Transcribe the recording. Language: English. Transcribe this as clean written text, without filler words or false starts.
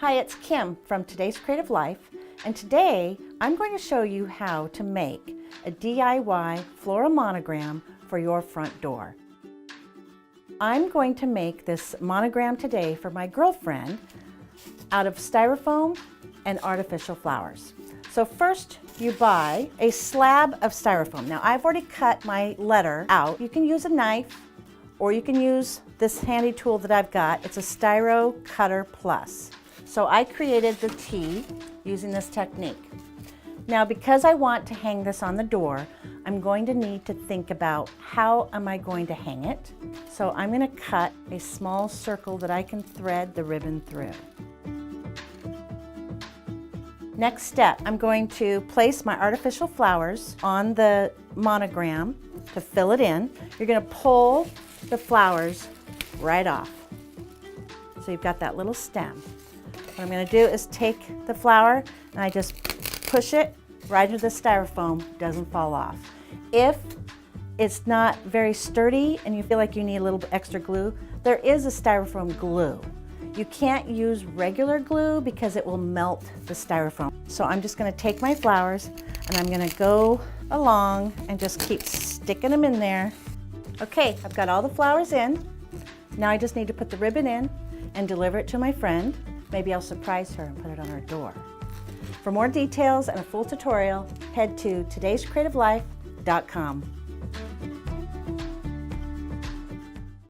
Hi, it's Kim from Today's Creative Life, and today I'm going to show you how to make a DIY floral monogram for your front door. I'm going to make this monogram today for my girlfriend out of styrofoam and artificial flowers. So first you buy a slab of styrofoam. Now I've already cut my letter out. You can use a knife or you can use this handy tool that I've got. It's a Styro Cutter Plus. So I created the T using this technique. Now because I want to hang this on the door, I'm going to need to think about how am I going to hang it. So I'm going to cut a small circle that I can thread the ribbon through. Next step, I'm going to place my artificial flowers on the monogram to fill it in. You're going to pull the flowers right off. So you've got that little stem. What I'm going to do is take the flower and I just push it right into the styrofoam, doesn't fall off. If it's not very sturdy and you feel like you need a little bit extra glue, there is a styrofoam glue. You can't use regular glue because it will melt the styrofoam. So I'm just going to take my flowers and I'm going to go along and just keep sticking them in there. Okay, I've got all the flowers in. Now I just need to put the ribbon in and deliver it to my friend. Maybe I'll surprise her and put it on her door. For more details and a full tutorial, head to todayscreativelife.com.